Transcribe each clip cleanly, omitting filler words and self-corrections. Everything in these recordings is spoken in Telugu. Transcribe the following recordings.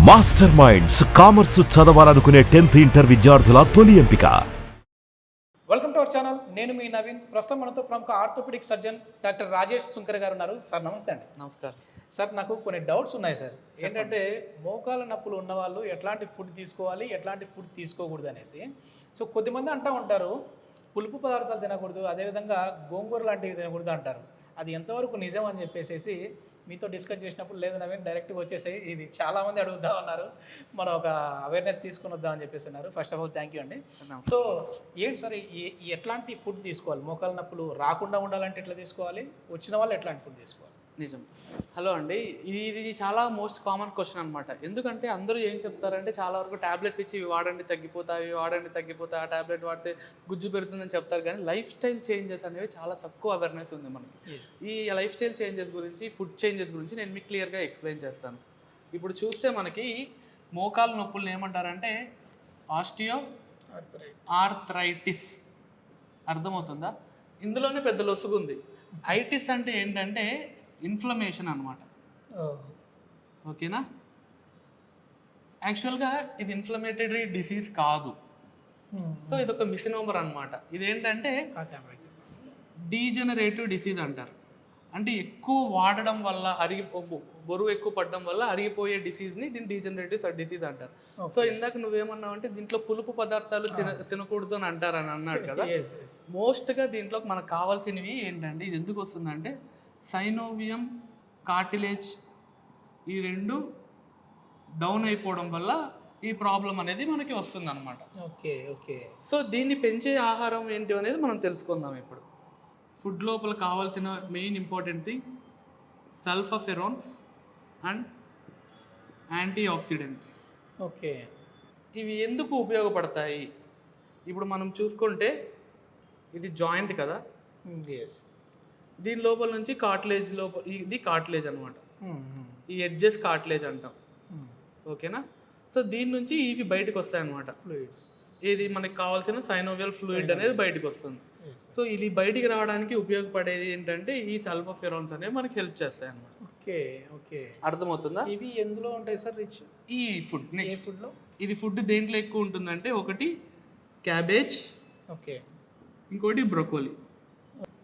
మాస్టర్ మైండ్స్ కామర్స్ చదవాలనుకునే 10th ఇంటర్ విద్యార్థుల తొలి ఎంపిక. Welcome to our channel. నేను మీ నవీన్. ప్రస్తుతం మనతో ప్రముఖ orthopaedic surgeon doctor Rajesh Sunkar గారు ఉన్నారు. సార్ నమస్తే అండి. నమస్కారం సార్, నాకు కొన్ని డౌట్స్ ఉన్నాయి సార్. ఏంటంటే మోకాల నొప్పులు ఉన్నవాళ్ళు ఎట్లాంటి ఫుడ్ తీసుకోవాలి, ఎట్లాంటి ఫుడ్ తీసుకోకూడదు అనేసి. సో కొద్దిమంది అంటూ ఉంటారు పులుపు పదార్థాలు తినకూడదు, అదేవిధంగా గోంగూర లాంటివి తినకూడదు అంటారు. అది ఎంతవరకు నిజం అని చెప్పేసి మీతో డిస్కస్ చేసినప్పుడు, లేదు నవీన్ డైరెక్ట్గా వచ్చేసాయి, ఇది చాలామంది అడుగుతా ఉన్నారు, మనం ఒక అవేర్నెస్ తీసుకుని వద్దామని చెప్పేసి అన్నారు. First of all thank you అండి. సో ఏంటి సార్, ఎట్లాంటి ఫుడ్ తీసుకోవాలి? మోకాల నొప్పులు రాకుండా ఉండాలంటే ఎట్లా తీసుకోవాలి, వచ్చిన వాళ్ళు ఎట్లాంటి ఫుడ్ తీసుకోవాలి? నిజం. హలో అండి, ఇది చాలా మోస్ట్ కామన్ క్వశ్చన్ అనమాట. ఎందుకంటే అందరూ ఏం చెప్తారంటే చాలా వరకు ట్యాబ్లెట్స్ ఇచ్చి వాడండి తగ్గిపోతాయి, ఆ ట్యాబ్లెట్ వాడితే గుజ్జు పెడుతుందని చెప్తారు. కానీ లైఫ్ స్టైల్ చేంజెస్ అనేవి చాలా తక్కువ అవేర్నెస్ ఉంది మనకి. ఈ లైఫ్ స్టైల్ చేంజెస్ గురించి, ఫుడ్ చేంజెస్ గురించి నేను మీకు క్లియర్గా ఎక్స్ప్లెయిన్ చేస్తాను. ఇప్పుడు చూస్తే మనకి మోకాల నొప్పులు ఏమంటారంటే ఆస్టియో ఆర్థరైటిస్. అర్థమవుతుందా? ఇందులోనే పెద్ద లొసుగు ఉంది. ఐటిస్ అంటే ఏంటంటే ఇన్ఫ్లమేషన్ అనమాట. ఓకేనా? యాక్చువల్గా ఇది ఇన్ఫ్లమేటరీ డిసీజ్ కాదు. సో ఇది ఒక మిస్నోమర్ అనమాట. ఇదేంటంటే డీజనరేటివ్ డిసీజ్ అంటారు. అంటే ఎక్కువ వాడడం వల్ల బరువు ఎక్కువ పడడం వల్ల అరిగిపోయే డిసీజ్ని దీన్ని డీజనరేటివ్ డిసీజ్ అంటారు. సో ఇందాక నువ్వేమన్నావు అంటే దీంట్లో పులుపు పదార్థాలు తినకూడదు అని అంటారని అన్నాడు కదా. మోస్ట్గా దీంట్లో మనకు కావాల్సినవి ఏంటంటే, ఇది ఎందుకు వస్తుందంటే సైనోవియం కార్టిలేజ్ ఈ రెండు డౌన్ అయిపోవడం వల్ల ఈ ప్రాబ్లం అనేది మనకి వస్తుంది అనమాట. Okay okay. సో దీన్ని పెంచే ఆహారం ఏంటి అనేది మనం తెలుసుకుందాం ఇప్పుడు. ఫుడ్ లోపల కావాల్సిన main important thing sulforaphanes and antioxidants. Okay. ఇవి ఎందుకు ఉపయోగపడతాయి? ఇప్పుడు మనం చూసుకుంటే ఇది జాయింట్ కదా. ఎస్. దీని లోపల నుంచి కార్టిలేజ్ లోపల, ఇది కార్టిలేజ్ అనమాట. ఈ ఎడ్జెస్ కార్టిలేజ్ అంటాం. ఓకేనా? సో దీని నుంచి ఇవి బయటకు వస్తాయి అనమాట, ఫ్లూయిడ్స్. ఇది మనకి కావాల్సిన సైనోవియల్ ఫ్లూయిడ్ అనేది బయటకు వస్తుంది. సో ఇది బయటికి రావడానికి ఉపయోగపడేది ఏంటంటే ఈ సల్ఫోఫెరాన్స్ అనేవి మనకి హెల్ప్ చేస్తాయి అనమాట. Okay okay. అర్థమవుతుందా? ఇవి ఎందులో ఉంటాయి సార్ రిచ్? ఈ ఫుడ్. నెక్స్ట్ ఫుడ్లో ఇది ఫుడ్ దేంట్లో ఎక్కువ ఉంటుందంటే ఒకటి క్యాబేజ్, ఓకే, ఇంకోటి బ్రొకోలీ.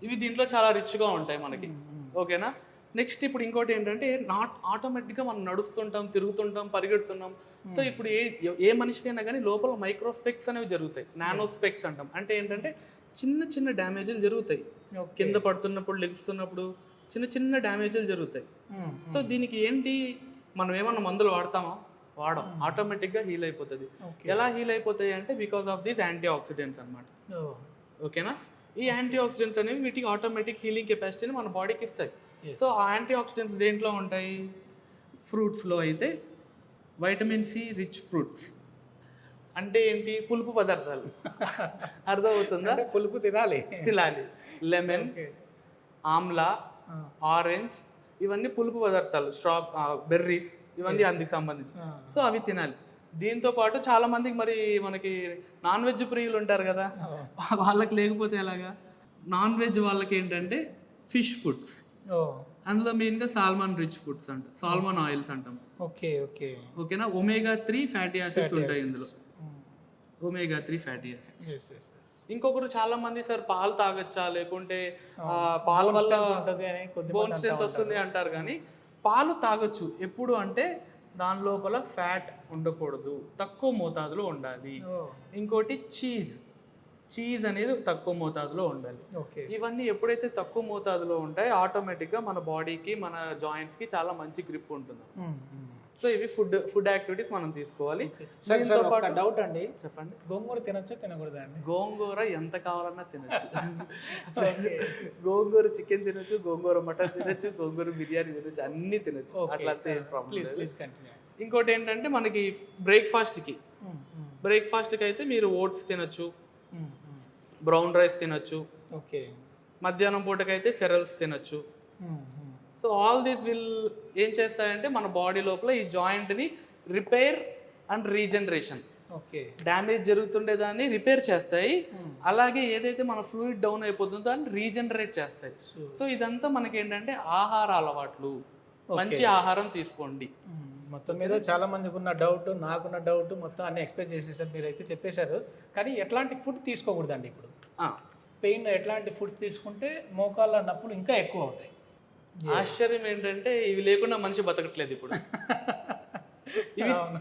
ఇవి దీంట్లో చాలా రిచ్గా ఉంటాయి మనకి. ఓకేనా? నెక్స్ట్ ఇప్పుడు ఇంకోటి ఏంటంటే ఆటోమేటిక్గా మనం నడుస్తుంటాం, తిరుగుతుంటాం, పరిగెడుతున్నాం. సో ఇప్పుడు ఏ మనిషికైనా కానీ లోపల మైక్రోస్పెక్స్ అనేవి జరుగుతాయి, నానోస్పెక్స్ అంటాం. అంటే ఏంటంటే చిన్న చిన్న డ్యామేజ్లు జరుగుతాయి. కింద పడుతున్నప్పుడు, లెగుస్తున్నప్పుడు చిన్న చిన్న డ్యామేజ్లు జరుగుతాయి. సో దీనికి ఏంటి, మనం ఏమన్నా మందులు వాడతామా? వాడం. ఆటోమేటిక్గా హీల్ అయిపోతుంది. ఎలా హీల్ అయిపోతాయి అంటే because of these antioxidants అనమాట. ఓకేనా? ఈ యాంటీ ఆక్సిడెంట్స్ అనేవి వీటికి ఆటోమేటిక్ హీలింగ్ కెపాసిటీని మన బాడీకి ఇస్తాయి. సో ఆ యాంటీ ఆక్సిడెంట్స్ దేంట్లో ఉంటాయి? ఫ్రూట్స్లో అయితే వైటమిన్ సి రిచ్ ఫ్రూట్స్. అంటే ఏంటి? పులుపు పదార్థాలు. అర్థమవుతుందా? పులుపు తినాలి. లెమన్, ఆమ్లా, ఆరెంజ్ ఇవన్నీ పులుపు పదార్థాలు. బెర్రీస్ ఇవన్నీ అందుకు సంబంధించి. సో అవి తినాలి. దీంతో పాటు చాలా మందికి మరి మనకి నాన్ వెజ్ ప్రియులు ఉంటారు కదా, వాళ్ళకి లేకపోతే ఎలాగా? నాన్ వెజ్ వాళ్ళకి ఏంటంటే ఫిష్ ఫుడ్స్. అందులో మెయిన్గా సాల్మన్ రిచ్ ఫుడ్స్ అంటాం, సాల్మన్ ఆయిల్స్ అంటాం. Okay okay. ఓకేనా? omega-3 ఫ్యాటీ యాసిడ్స్ ఉంటాయి ఇందులో. omega-3 fatty acids. ఇంకొకరు చాలా మంది సార్ పాలు తాగొచ్చా, లేకుంటే పాల వల్ల బోన్ స్ట్రెంత్ వస్తుంది అంటారు. కానీ పాలు తాగొచ్చు. ఎప్పుడు అంటే దాని లోపల ఫ్యాట్ ఉండకూడదు, తక్కువ మోతాదులో ఉండాలి. ఇంకోటి చీజ్ అనేది తక్కువ మోతాదులో ఉండాలి. ఇవన్నీ ఎప్పుడైతే తక్కువ మోతాదులో ఉంటాయో ఆటోమేటిక్గా మన బాడీకి, మన జాయింట్స్కి చాలా మంచి గ్రిప్ ఉంటుంది. సో ఇవి ఫుడ్ యాక్టివిటీస్ మనం తీసుకోవాలి. డౌట్ అండి, చెప్పండి. గోంగూర తినొచ్చా తినకూడదా అండి? గోంగూర ఎంత కావాలన్నా తినచ్చు. గోంగూర చికెన్ తినొచ్చు, గోంగూర మటన్ తినొచ్చు, గోంగూర బిర్యానీ తినొచ్చు, అన్ని తినొచ్చు. అట్లా ఇంకోటి ఏంటంటే మనకి బ్రేక్ఫాస్ట్కి అయితే మీరు ఓట్స్ తినొచ్చు, బ్రౌన్ రైస్ తినొచ్చు. ఓకే. మధ్యాహ్నం పూటకైతే సెరల్స్ తినొచ్చు. సో ఆల్ దీస్ ఏం చేస్తాయంటే మన బాడీ లోపల ఈ జాయింట్ని రిపేర్ అండ్ రీజనరేషన్, డ్యామేజ్ జరుగుతుండే దాన్ని రిపేర్ చేస్తాయి. అలాగే ఏదైతే మన ఫ్లూయిడ్ డౌన్ అయిపోతుందో దాన్ని రీజనరేట్ చేస్తాయి. సో ఇదంతా మనకి ఏంటంటే ఆహార అలవాట్లు, మంచి ఆహారం తీసుకోండి. మొత్తం మీద చాలా మందికి ఉన్న డౌట్, నాకున్న డౌట్ మొత్తం అన్ని ఎక్స్ప్రెస్ చేసేసారు, మీరైతే చెప్పేశారు. కానీ ఎట్లాంటి ఫుడ్ తీసుకోకూడదండి ఇప్పుడు? పెయిన్ ఎట్లాంటి ఫుడ్ తీసుకుంటే మోకాళ్ళ నొప్పులు ఇంకా ఎక్కువ అవుతాయి? ఆశ్చర్యం ఏంటంటే ఇవి లేకుండా మనిషి బతకట్లేదు ఇప్పుడు.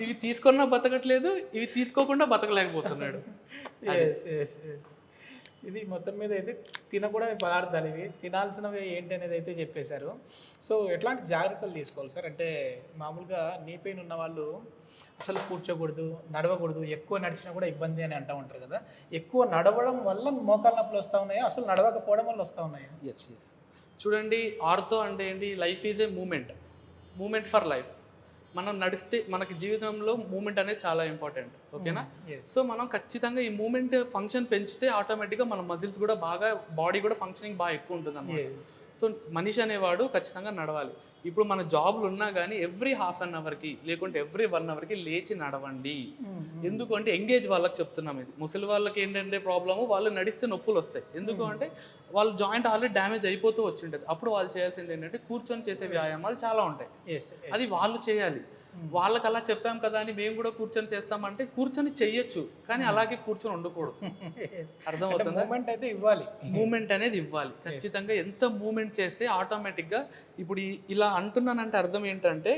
ఇవి తీసుకున్నా బతకట్లేదు, ఇవి తీసుకోకుండా బతకలేకపోతున్నాడు. ఇది మొత్తం మీద అయితే తినకూడని పదార్థాలు ఇవి, తినాల్సినవి ఏంటి అనేది అయితే చెప్పేశారు. సో ఎట్లాంటి జాగ్రత్తలు తీసుకోవాలి సార్? అంటే మామూలుగా నీ పెయిన్ ఉన్న వాళ్ళు అసలు కూర్చోకూడదు, నడవకూడదు, ఎక్కువ నడిచినా కూడా ఇబ్బంది అని అంటూ ఉంటారు కదా. ఎక్కువ నడవడం వల్ల మోకాళ్ళ నొప్పులు వస్తూ ఉన్నాయా, అసలు నడవకపోవడం వల్ల వస్తూ ఉన్నాయా? ఎస్. చూడండి, ఆర్థో అంటే ఏంటి? Life is a moment for life. మనం నడిస్తే మనకి జీవితంలో మూమెంట్ అనేది చాలా ఇంపార్టెంట్, ఓకేనా? సో మనం ఖచ్చితంగా ఈ మూమెంట్ ఫంక్షన్ పెంచితే ఆటోమేటిక్గా మన మజిల్స్ కూడా బాగా, బాడీ కూడా ఫంక్షనింగ్ బాగా ఎక్కువ ఉంటుంది అన్నమాట. సో మనిషి అనేవాడు ఖచ్చితంగా నడవాలి. ఇప్పుడు మన జాబ్లు ఉన్నా కానీ ఎవ్రీ హాఫ్ అన్ అవర్కి లేకుంటే ఎవ్రీ 1 అవర్కి లేచి నడవండి. ఎందుకంటే ఎంగేజ్ వాళ్ళకి చెప్తున్నాం ఇది. ముసలి వాళ్ళకి ఏంటంటే ప్రాబ్లము, వాళ్ళు నడిస్తే నొప్పులు వస్తాయి. ఎందుకు అంటే వాళ్ళ జాయింట్ ఆల్రెడీ డ్యామేజ్ అయిపోతూ వచ్చింటుంది. అప్పుడు వాళ్ళు చేయాల్సింది ఏంటంటే కూర్చొని చేసే వ్యాయామాలు చాలా ఉంటాయి, అది వాళ్ళు చేయాలి. వాళ్ళకి అలా చెప్పాం కదా అని మేము కూడా కూర్చొని చేస్తామంటే కూర్చొని చెయ్యొచ్చు, కానీ అలాగే కూర్చొని ఉండకూడదు. అర్థమవుతుందా? మూమెంట్ అనేది ఇవ్వాలి ఖచ్చితంగా. ఎంత మూమెంట్ చేస్తే ఆటోమేటిక్గా ఇప్పుడు ఇలా అంటున్నానంటే అర్థం ఏంటంటే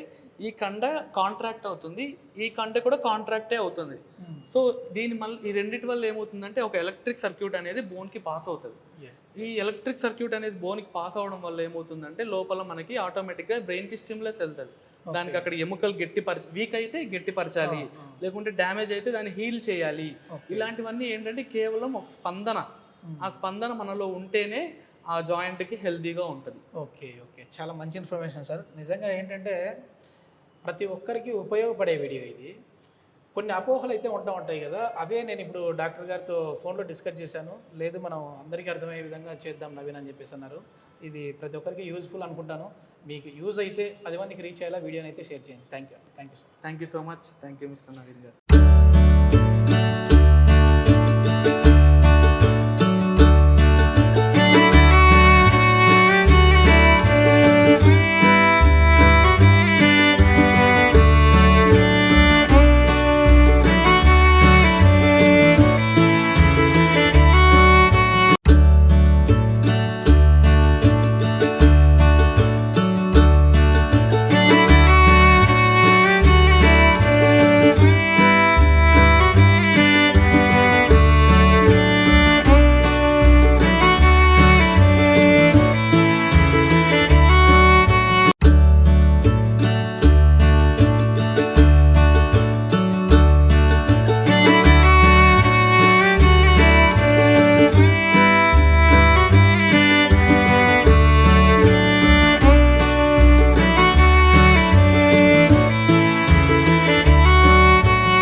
ఈ కండ కాంట్రాక్ట్ అవుతుంది, ఈ కండ కూడా కాంట్రాక్టే అవుతుంది. సో ఈ రెండిటి వల్ల ఏమవుతుందంటే ఒక ఎలక్ట్రిక్ సర్క్యూట్ అనేది బోన్కి పాస్ అవుతుంది. ఈ ఎలక్ట్రిక్ సర్క్యూట్ అనేది బోన్కి పాస్ అవడం వల్ల ఏమవుతుందంటే లోపల మనకి ఆటోమేటిక్గా బ్రెయిన్కి స్టిమ్యులస్ వెళ్తుంది. దానికి అక్కడ ఎముకలు వీక్ అయితే గట్టిపరచాలి, లేకుంటే డ్యామేజ్ అయితే దాన్ని హీల్ చేయాలి. ఇలాంటివన్నీ ఏంటంటే కేవలం ఒక స్పందన, ఆ స్పందన మనలో ఉంటేనే ఆ జాయింట్కి హెల్తీగా ఉంటుంది. ఓకే, చాలా మంచి ఇన్ఫర్మేషన్ సార్. నిజంగా ఏంటంటే ప్రతి ఒక్కరికి ఉపయోగపడే వీడియో ఇది. కొన్ని అపోహలు అయితే ఉంటాయి కదా, అవే నేను ఇప్పుడు డాక్టర్ గారితో ఫోన్లో డిస్కస్ చేశాను. లేదు, మనం అందరికీ అర్థమయ్యే విధంగా చేద్దాం నవీన్ అని చెప్పేసి అన్నారు. ఇది ప్రతి ఒక్కరికి యూజ్ఫుల్ అనుకుంటాను. మీకు యూజ్ అయితే 10 మందికి రీచ్ అయ్యేలా వీడియోని అయితే షేర్ చేయండి. Thank you sir. Thank you so much. Thank you mister Naveen గారు.